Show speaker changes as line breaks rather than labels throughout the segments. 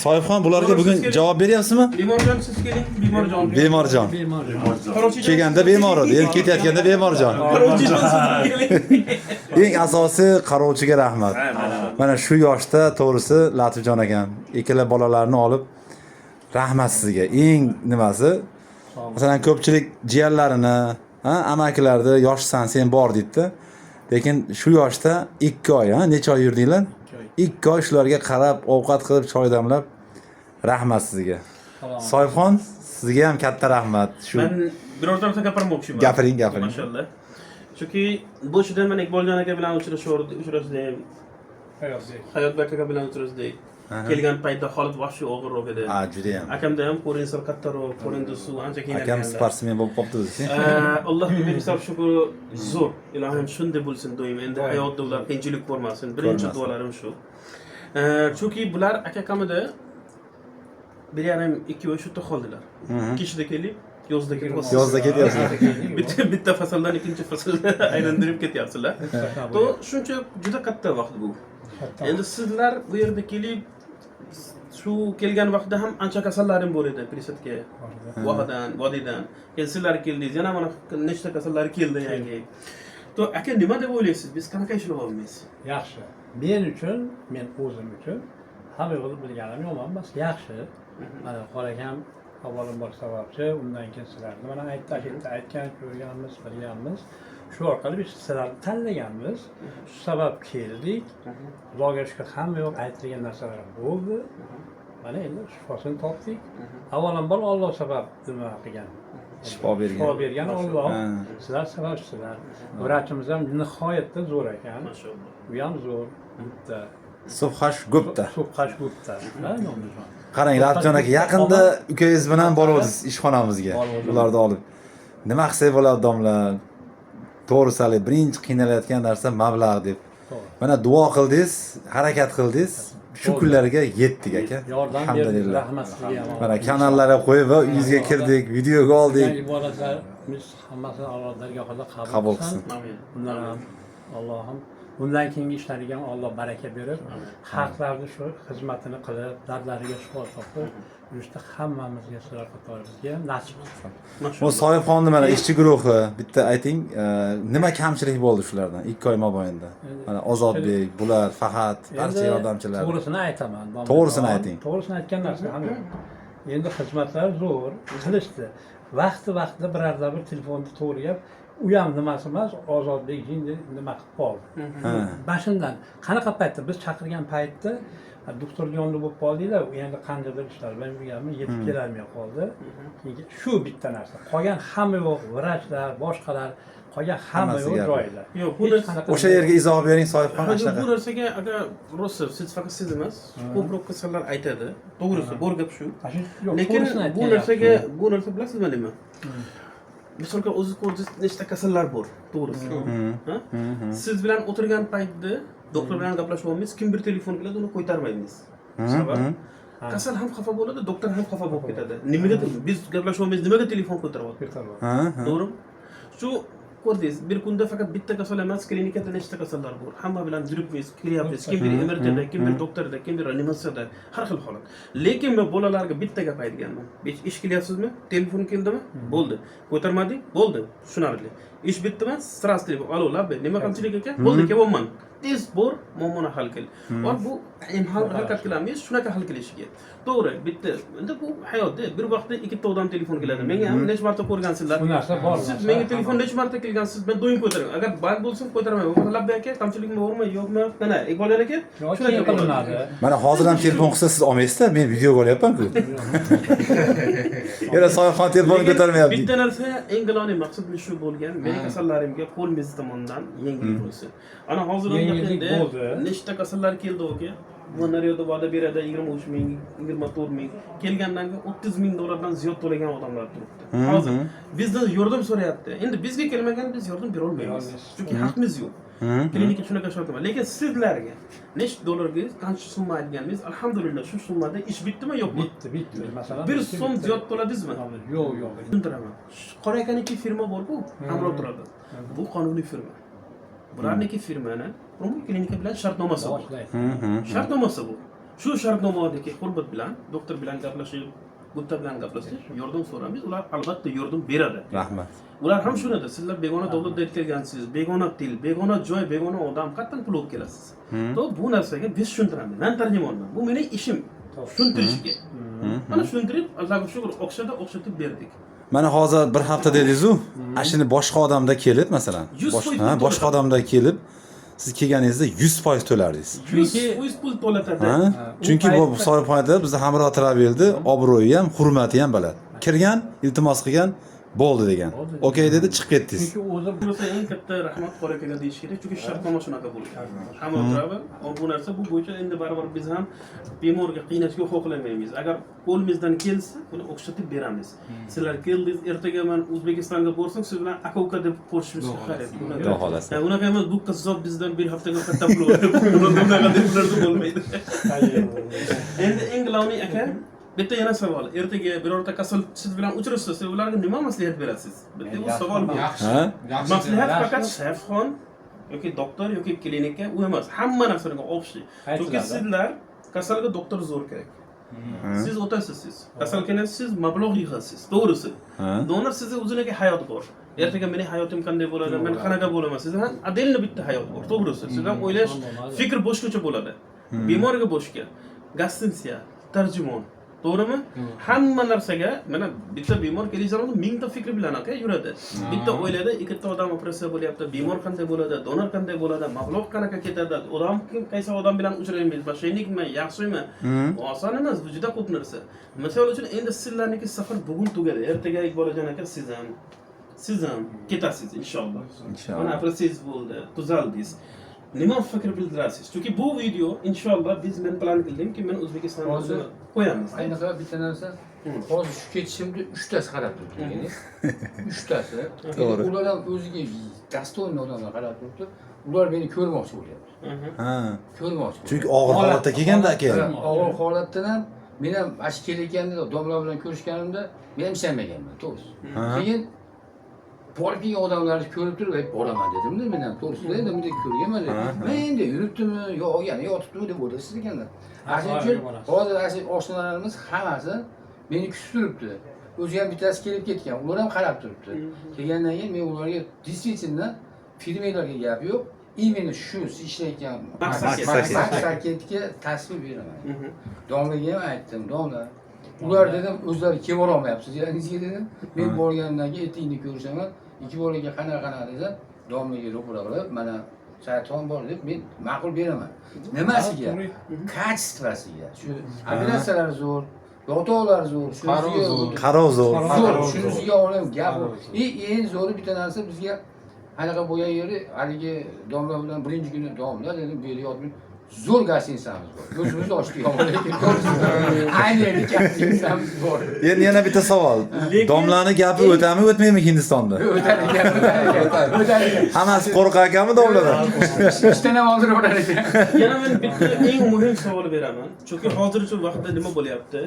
Soyibxon bularga bugun javob beryapsizmi?
Bemorjon siz keling, bemorjon.
Bemorjon. Kelganda bemor edi, endi ketayotganda bemorjon. Eng asosiy qarovchiga rahmat. Mana shu yoshda to'g'risi Latifjon akam ikkala bolalarni olib rahmat sizga. Eng nimasi? Masalan, ko'pchilik jiyanlarini, amakilarni yoshsan sen bor deydi. Lekin shu yoshda 2 oy, necha oy yurdinglar? 2 oy shularga qarab, ovqat qilib, choy damlab rahmat sizga. Soyibxon sizga ham katta rahmat. Shu
Men birorta narsa gapirmoqchiman.
Gapiring.
Mashallah. Chunki boshidan men Iqboljon aka bilan uchrashdim. Hayotbek aka bilan uchrashdik. Kelgan paytda holat vahshiy og'irroq edi.
juda ham.
Akamda ham ko'rinsal kattaroq, ko'rindi suv ancha qiynalgan.
Akam sportsmen bo'lib qopti o'zi.
Allohga ming shukr, zo'r. Ilohim shunday bo'lsin doim. Endi hayotda ular qiyinchilik ko'rmasin. Birinchi duolarim shu. Chunki bular aka-kamida 1,5-2 oy shu yerda qoldilar. Kishida kelib, yozda
ketyapsizlar.
bitta fasldan ikkinchi faslga aylantirib ketyapsizlar. To shuncha juda katta vaqt bu. Endi sizlar bu yerda kelib shu kelgan vaqtda ham ancha kasallarim bor edi Prisatga. Vodiydan. Keyin sizlar keldingiz, yana mana nechta kasallar keldi yangi. To aka nima deb o'ylaysiz? Biz qanaqa ishlab olmaymiz?
Yaxshi. Men o'zim uchun hamma yo'lni bilganim yomon emas, yaxshi. Mana qorakam avvalambor sababchi, undan keyin sizlarni mana aytgan, ko'rganmiz, bilganmiz. Shu orqali biz sizlarni tanlaganmiz. Shu sabab keldik. Xudoga shukr, hamma yo'q aytilgan narsalar bo'ldi. Mana endi shifosini topdik. Avvalambor Alloh sabab nima qilgan.
Shifo bergan
Alloh. Sizlar sababchisizlar. Vrachimiz ham nihoyatda zo'r ekan.
Mashallah.
Bu ham zo'r. Bitta
Subhash Gupta.
Nomizman.
Qarang, Latifjon aka yaqinda ukangiz bilan boruvdik ishxonamizga. Ularni olib. Nima qilsak bo'ladi domlar? To'g'risali birinchi qiynalayotgan narsa mablag' deb. Mana duo qildingiz, harakat qildingiz. Shu kunlarga yetdik aka.
Alhamdulillah. Rahmat sizga.
Mana kanallarga qo'yib va uyingizga kirdik, videoga oldik.
Ibodatlarimiz hammasini Alloh dargohida
Qabul qilsin.
Amin.
Bundan ham Allohim bundan keyingi ishlariga Alloh baraka berib, xalqlarning shu xizmatini qilib, dardlariga shifo topib, yurishda hammamizga sizlar qatorimizga nasib qilsin.
Bu Soyibxonni mana ishchi guruhi bitta ayting, nima kamchilik bo'ldi shulardan 2 oy mobaynida? Mana Ozodbek, bular faqat barcha yordamchilar.
To'g'risini aytaman.
To'g'risini ayting.
To'g'risini aytgan narsa hamma. Endi xizmatlar zo'r, qilishdi. Vaqti-vaqtida birorta bir telefonni to'g'rilab, u ham nimasi emas, Ozodbek jinni nima qilib qoldi. Bashindan qanaqa paytda biz chaqirgan paytda doktor yonida bo'lib qoldinglar, u endi qandaydir ishlar bilan bilganmi, yetib kelolmay qoldi. Shu bitta narsa. Qolgan hamma yo'q, vrachlar, boshqalar, qolgan hamma yo'q joyda.
Yo'q, bu
O'sha yerga izoh bering Soyibxon
shunaqa. Bu narsaga agar rosa siz faqat siz emas, ko'proq kasallar aytadi. To'g'risi, bor gap shu. Lekin bu narsa bilasizmi nima? Misolga o'zi ko'rdingiz nechta kasallar bor, to'g'risi. Siz bilan o'tirgan paytda doktor bilan gaplashyapmiz, kim bir telefon qiladi, uni qo'ytarmaymiz. Sabab kasal ham xafa bo'ladi, doktor ham xafa bo'lib ketadi. Nimaga biz gaplashyapmiz, nimaga telefon qo'ytaryapti? To'g'rimi? Shu ko'rdingiz, bir kunda faqat bitta kasal emas, klinikada nechta kasallar bor. Hamma bilan yuribmiz, kiryapmiz, kim bir MRTda, kim bir doktorda, kim bir reanimatsiyada, har xil holat. Lekin men bolalarga bitta gap aytganman. Ish qilyapsizmi? Telefon keldimi? Bo'ldi. Ko'tarmading? Bo'ldi. Tushunarli. Ish bitdimi? Sras telefon. Alo, labbe, nima qilchilik ekan? Bo'ldi, kelyapman. Tez bor, muammoni hal qil. Va bu ham harakat qilamiz, shunaqa hal qilishiga. To'g'ri, bitta. Endi bu hayotda bir vaqtda ikkita odam telefon keladi. Menga ham necha marta ko'rgansizlar.
Bu narsa bor.
Siz menga telefon necha marta kelgansiz, men doim ko'taraman. Agar band bo'lsin, ko'tarmayman. Labbe aka, kamchilikmi bormi, yo'qmi? Mana, Iqboljon aka,
shunaqa qilinadi.
Mana hozir ham telefon qilsa siz olmaysizda, men videoga olyapman-ku. Yana Soyibxon telefonni ko'tarmayapti.
Bitta narsa, eng galoniy maqsad shu bo'lgan, mening kasallarimga qo'limiz tomonidan yengillik bo'lsin. Ana hozir nechta kasallar keldi aka. Bu naryoda va'da beradi 23 ming, 24 ming. Kelgandan keyin 30 ming dollardan ziyod to'lagan odamlar turibdi. Hozir bizdan yordam so'rayapti. Endi bizga kelmagan biz yordam bera olmaymiz. Chunki haqimiz yo'q. Klinika shunaqa shart emas. Lekin sizlarga nechta dollarga qancha summa aytganmiz? Alhamdulillah shu summada ish bitdimi yo'qmi?
Bitti. Masalan,
bir so'm ziyod to'ladingizmi?
Yo'q.
Tushuntiraman. Qora akaniki firma bor-ku, hamroh turadi. Bu qonuniy firma. Bularniki firmani umumiy klinika bilan shartnomasi bor. Shartnomasi bu. Shu shartnomadagi hurmat bilan doktor bilan gaplashib, gutta bilan gaplashib, yordam so'raymiz. Ular albatta yordam beradi.
Rahmat.
Ular ham shunadi. Sizlar begona davlatda kelgansiz, begona til, begona joy, begona odam qatdan pul olib kelasiz. To bu narsaga biz tushuntiramiz. Men tarjimonman. Bu mening ishim. Tushuntirishga. Mana tushuntirib, Allohga shukr, o'xshatib berdik.
Mana hozir bir hafta dedingiz-ku, ashuni boshqa odamda kelib, masalan,
100%
boshqa odamda kelib, siz kelganingizda 100% to'lardingiz.
100% pul to'latadi.
Chunki bu soypoyda bizni Hamroh Travel'ni obro'yi ham, hurmati ham baland. Kirgan, iltimos qilgan, bo'ldi degan. Okey dedi, chiqib ketdingiz.
Chunki o'zi
Bunisi eng katta rahmat qora akaga deyish kerak, chunki shartnoma shunaqa bo'lgan. Hamroh Travel, bu narsa bu bo'yicha endi baribir biz ham bemorga qiynashga xohlamaymiz. Agar qo'limizdan kelsa, buni o'xshatib beramiz. Sizlar keldingiz, ertaga men O'zbekistonga borsam, siz bilan aka-uka deb ko'rishishimiz kerak.
Xudo xolasa.
Unaqa emas, bu qizzob bizdan bir haftaga katta pul oladi. Bunaqa deb ularda bo'lmaydi. Endi eng g'aloni aka, bitta yana savol. Ertaga birorta kasal siz bilan uchrashsa, siz ularga nima maslahat berasiz? Bitta bu savol bu. Maslahat faqat shayxxon yoki doktor yoki klinika u emas, hamma narsaga o'xshi. Chunki sizlar kasalga doktor zo'r kerak. Siz o'tasiz. Kasalxonasiz mablag' yig'asiz. To'g'risi. Donor sizni o'ziga hayot bor. Ertaga mening hayotim qanday bo'ladi? Men qanaqa bo'laman? Sizda ham adilni bitta hayot bor. To'g'risi. Sizdan o'ylash, fikr boshqacha bo'ladi. Bemorga boshqa. Gastinsiya, tarjimon. To'g'rimi? Hamma narsaga mana bitta bemor kelishanda mingta fikr bilan aka yuradi. Bitta o'yladi, ikkita odam operatsiya bo'lyapti, bemor qanday bo'ladi, donor qanday bo'ladi, mablag' qanaqa ketadi, odam qaysi odam bilan uchraymiz, mashaynikmi, yaxshimi? Oson emas, bu juda ko'p narsa. Misol uchun endi sizlarniki safar bugun tugadi. Ertaga Iqboljon aka siz ham ketasiz inshaalloh. Mana operatsiyangiz bo'ldi, tuzaldingiz. Nima fikr bildirasiz? Chunki bu video inshaalloh biz men plan qildimki, men O'zbekistonga qo'yamiz.
Ayniqsa bitta narsa, hozir shu ketishimda 3 tasi qarab turibdi. 3 tasi. Ular ham o'ziga dastoyni odamlar qarab turibdi. Ular meni ko'rmoqchi bo'lyapti.
Ha.
Ko'rmoqchi.
Chunki og'ir holatda kelganda aka.
Og'ir holatdan ham men ham ash kelayotganda domla bilan ko'rishganimda men ham ishonmaganman, to'g'risi. Keyin borib kelgan odamlarni ko'rib turib, boraman dedim-da, men ham to'g'risida endi bunday ko'rganman dedim. Men endi yuribdimi, yo'q, yana yotibdimi deb o'ylaysiz ekanda. Shuning uchun hozir oshnalarimiz hammasi meni kutib turibdi. O'zi ham bittasi kelib ketgan, ular ham qarab turibdi. Kelgandan keyin men ularga действительно firmalarga gap yo'q, именно shu ishlayotgan maqsadga tasvir beraman. Domlaga ham aytdim, domla. Ular dedim o'zlari kelib olmayapsiz, yangizga dedim. Men borgandan keyin etingni ko'rishaman. Ikki bolaga qanaqa desa, domlaga ro'para qilib, mana shayton bor deb men ma'qul beraman. Nimasiga? Kачествосiga. Shu operatsiyalar zo'r, yotoqlar zo'r,
Qarov zo'r.
Shunisiga olim gap. Eng zo'ri bitta narsa bizga qanaqa bo'lgan yeri, haligi domla bilan birinchi kuni domla dedim, bu yerga yotib zo'r gastinsamiz bor. O'zimiz ochdik, lekin ayni yerda gastinsamiz bor.
Endi yana bitta savol. Domlani gapi o'tami, o'tmaymi Hindistonda?
O'tadi.
Hammasi qo'rqar ekanmi domladan?
Ishdan ham hozir o'rar ekan.
Yana men bitta eng muhim savol beraman. Chunki hozircha vaqtda nima bo'lyapti?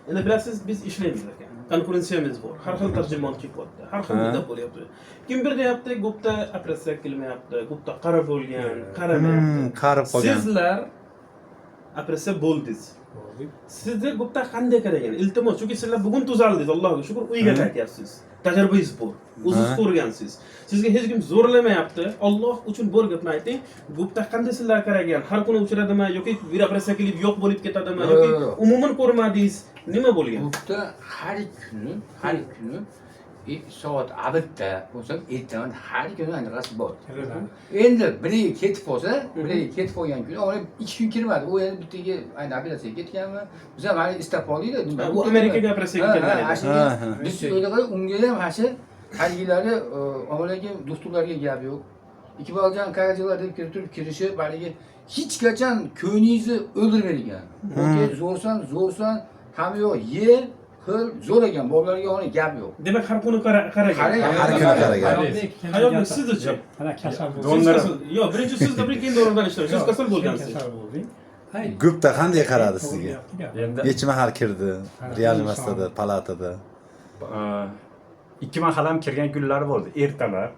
Endi bilasiz, biz ishlaymiz ekan. Konkurensiyamiz bor. Har xil tarjimon chiqyapti. Har xil muddat bo'lyapti. Kimdir deyapti, gupta operatsiya qilmayapti, gupta qarib bo'lgan, qaramayapti.
Qarib qolgan.
Sizlar operatsiya bo'ldingiz. Sizga gupta qanday qaragan? Iltimos, chunki sizlar bugun tuzaldingiz, Allohga shukr, uyga qaytyapsiz. Tajribangiz bor. O'zingiz ko'rgansiz. Sizga hech kim zo'rlamayapti. Alloh uchun bir gapni ayting. Gupta qanday sizlar qaragan? Har kuni uchradimi yoki bir operatsiya qilib yo'q bo'lib ketadimi yoki umuman ko'rmadingiz? Nima bo'lgan?
Gupta har kuni soat abidda bo'lsa, ertaman har kuni anaqasi bor. Endi biri ketib qolsa, biri ketib qolgan kuni, olib 2 kun kirmadi. U endi bittaga ayni operatsiyaga ketganmi? Biz ham hali istab qoldik-da.
Bu Amerikaga operatsiyaga ketgan.
Biz o'yladik, unga ham hashi halgilari omalagi doktorlarga gap yo'q. Iqboljon karajilar deb kirishib, haligi hech qachon ko'nglingizni o'ldirmaydigan. Okey, zo'rsan, ham yo'q, yer xil zo'r ekan, bolalarga ona gap yo'q.
Demak, har kuni qaragan.
Har kuni qaragan.
Hayotni sizcha.
ana kasal bo'ldi.
Yo'q, birinchi siz keyin donordan ishlaysiz. Siz kasal bo'lgansiz.
Kasal bo'lding.
Gupta qanday qaradi sizga?
Endi
Necha mahal kirdi? Reanimatsiyada, palatada.
2 mahal ham kirgan kunlari bo'ldi. Ertalar,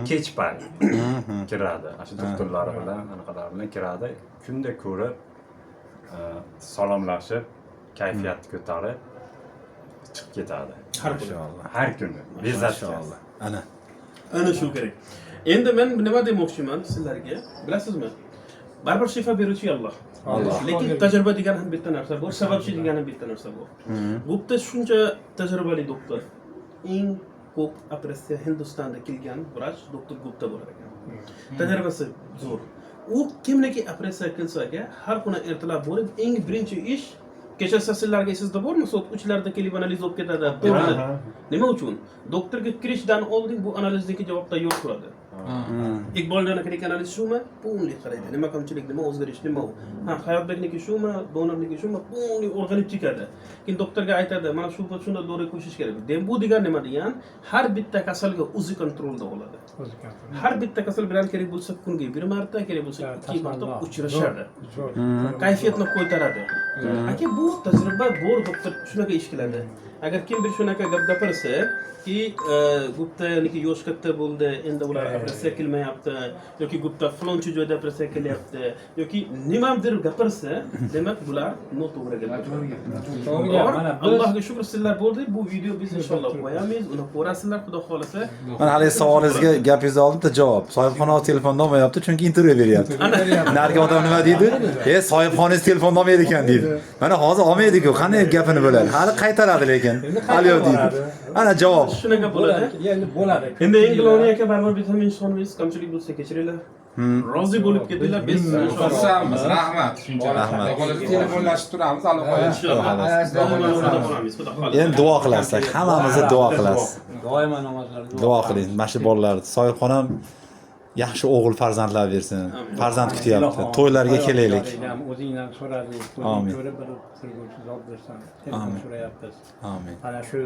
kech payt kiradi. Shu doktorlar bilan, anaqalar bilan kiradi. Kunda ko'rib salomlashib, kayfiyatni ko'tarib chiqib ketadi.
Har kuni.
Inshaalloh.
Har kuni. Bezatgan.
Inshaalloh. Ana.
Ana shu kerak. Endi men nima demoqchiman sizlarga? Bilasizmi? Baribir shifo beruvchi Alloh. Lekin tajriba degan ham bitta narsa bor, sababchi degan ham bitta narsa bor. Bu yerda shuncha tajribali doktor, eng ko'p operatsiya Hindistonda kelgan vrach doktor Gupta bo'lar ekan. Tajribasi zo'r. U kimniki operatsiya qilsa-ga har kuni ertalab borib, eng birinchi ish kechasi sizlarga esingizda bormi? Soat 3larda kelib analiz olib ketadi. Nima uchun? Doktorga kirishdan oldin bu analizdagi javob tayyor turadi. Iqboldan aka analiz shumi? Bunli qaraydi. Nima kamchilik, nima o'zgarish, nima u? Ha, hayotdagidagi shumi, donorniki shumi? Bunli o'rganib chiqadi. Keyin doktorga aytadi, mana shu shunda dori qo'shish kerak. Bu degan nima degan? Har bitta kasalga o'zi kontrolda bo'ladi. Har bitta kasal bilan kerak bo'lsa kuniga 1 marta, kerak bo'lsa 2 marta uchrashadi. Kayfiyatni ko'taradi. Aka bu tajriba bor doktor shunaqa ish qiladi. Agar kim bir shunaqa gap gapirsa ki Guptaniki yosh katta bo'ldi, endi ular operatsiya qilmayapti yoki Gupta falonchi joyda operatsiya qilyapti yoki nimadir gapirsa, demak bular noto'g'ri gap. Allohga shukr, sizlar bo'ldi. Bu video biz inshaalloh qo'yamiz, uni ko'rasizlar, xudo xolasa.
Mana hali savolingizga gapingizni oldim-da javob. Sohibxona telefonda olmayapti, chunki intervyu beryapti. Narigi odam nima deydi? Sohibxonangiz telefonda olmaydi ekan deydi. Mana hozir olmaydi-ku, qanday gapini bo'ladi? Hali qaytaradi lekin. Hali yo'q deydi. Ana javob.
Shunaqa bo'ladi.
Endi bo'ladi.
Endi Ingloniya aka baribir biz ham insonmiz, kamchilik bo'lsa kechiringlar. Rozi bo'lib ketdilar, biz
Xursandmiz, rahmat. Shunchalik telefonlashib turamiz, Alloh xohlasa.
Endi duo qilasizlar, hammamizni duo qilasiz.
Doimo namozlarda
Duo qiling. Mana shu bolalarni Sohibxonam yaxshi o'g'il farzandlar bersin. Farzand kutyapti. To'ylarga kelaylik.
O'zingdan so'radik.
Amin.
Ko'rib bir turguvchi zot bersan. Telefon so'rayapmiz.
Amin.
Mana shu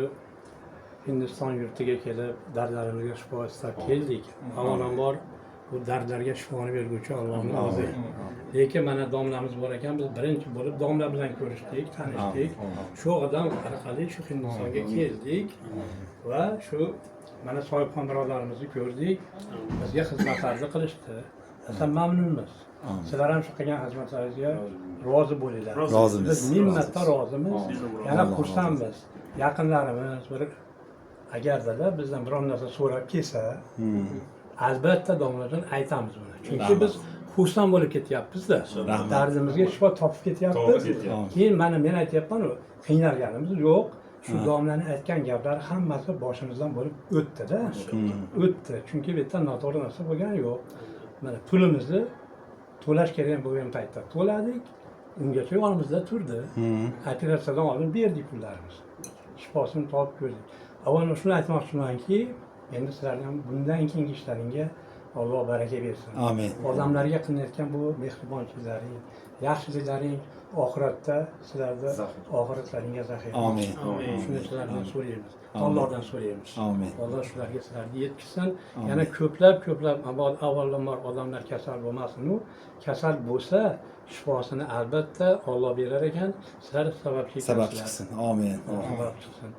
Hindiston yurtiga kelib dardlarimizga shifo istab keldik. Avvalambor bu dardlarga shifoni berguvchi Allohning o'zi. Lekin mana domlamiz bor ekan, biz birinchi bo'lib domla bilan ko'rishdik, tanishdik. Shu odam orqali shu Hindistonga keldik va shu mana sohibxon birodarlarimizni ko'rdik. Bizga xizmatlarni qilishdi. Biz mamnunmiz. Sizlar ham shu qilgan xizmatlaringizga rozi bo'linglar.
Rozimiz.
Biz minnatdor rozimiz. Yana xursandmiz. Yaqinlarimiz bir agarda bizdan biron narsa so'rab kelsa, albatta domlajon aytamiz buni. Chunki biz xursand bo'lib ketyapmiz-da. Dardimizga shifo topib ketyapmiz. Keyin mana men aytyapman-ku, qiynalganimiz yo'q. Shu domlaning aytgan gaplari hammasi boshimizdan bo'lib o'tdi-da. O'tdi. Chunki bu yerda noto'g'ri narsa bo'lgani yo'q. Mana pulimizni to'lash kerak bo'lgan paytda to'ladik. Ungacha yonimizda turdi. Operatsiyadan oldin berdik pullarimizni. Shifosini topib ko'rdik. Avvalo shuni aytmoqchimanki, endi sizlarning bundan keyingi ishlaringga Alloh baraka bersin.
Amin.
Odamlarga qilinayotgan bu mehribonchiliklaring, yaxshiliklaring oxiratda sizlarda oxiratlaringga zaxira.
Amin.
Shuni sizlardan so'raymiz. Allohdan so'raymiz.
Amin.
Alloh shularga sizlarni yetkazsin. Yana ko'plab avvalambor odamlar kasal bo'lmasin-u, kasal bo'lsa shifosini albatta Alloh berar ekan, sizlar sabab
chiqsin. Amin.
Sabab chiqsin.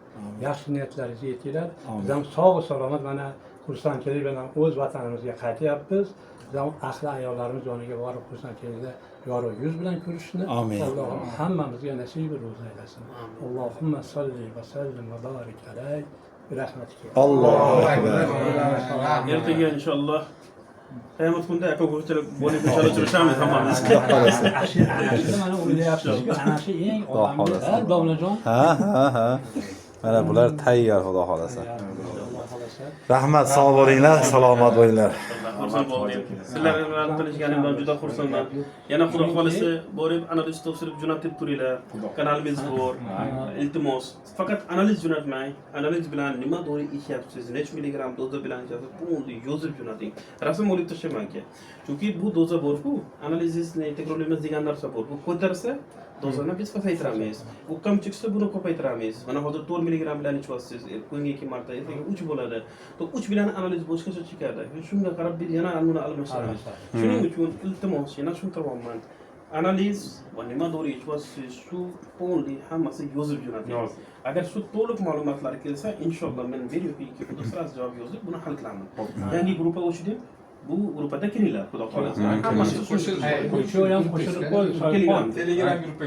Yaxshi niyatlaringizni yetinglar. Biz ham sog' salomat mana xursandchilik bilan o'z vatanimizga qaytyapmiz. Biz ham ahli ayollarimiz yoniga borib xursandchilikda yorug' yuz bilan ko'rishni Alloh hammamizga nasib aylasin. Allohumma solli va sallim va barik alayhi bi rahmatika.
Allohu akbar.
Ertaga inshaalloh qiyomat kunida aka ko'rchilik bo'lib inshaalloh uchrashamiz hammamiz.
Mana o'ylayapsizki, ana shu eng odamlar domlajon.
Ha. Mana bular tayyor, xudo xolasa. Rahmat, sog' bo'linglar, salomat bo'linglar.
Xursand bo'ldim. Sizlar bilan tanishganimdan juda xursandman. Yana xudo xolasa borib analiz topshirib jo'natib turinglar. Kanalimiz bor. Iltimos, faqat analiz jo'natmang. Analiz bilan nima dori ishyapsiz, necha milligram doza bilan ishyapsiz, buni yozib jo'nating. Rasm olib tashlamang. Chunki bu doza bor-ku, analizni takrorlaymiz degan narsa bor. Bu ko'tarsa dozani biz ko'paytiramiz. Bu kam chiqsa buni ko'paytiramiz. Mana hozir 4 milligram bilan ichyapsiz. Kuniga 2 marta, ertaga 3 bo'ladi. To 3 bilan analiz boshqacha chiqadi. Shunga qarab biz yana buni almashtiramiz. Shuning uchun iltimos, yana tushuntiryapman. Analiz va nima dori ichyapsiz, shu to'liq hammasi yozib jo'nating. Agar shu to'liq ma'lumotlar kelsa, inshaalloh men bir yoki 2 kunda sira javob yozib buni hal qilaman. Yangi guruh ochdim. bu gruppada kiringlar, xudo xohlasa.
Hammasi
Hammasi
qo'shildi.
Shu ham qo'shilib qo'ydi.
Kelinglar.
Telegram gruppa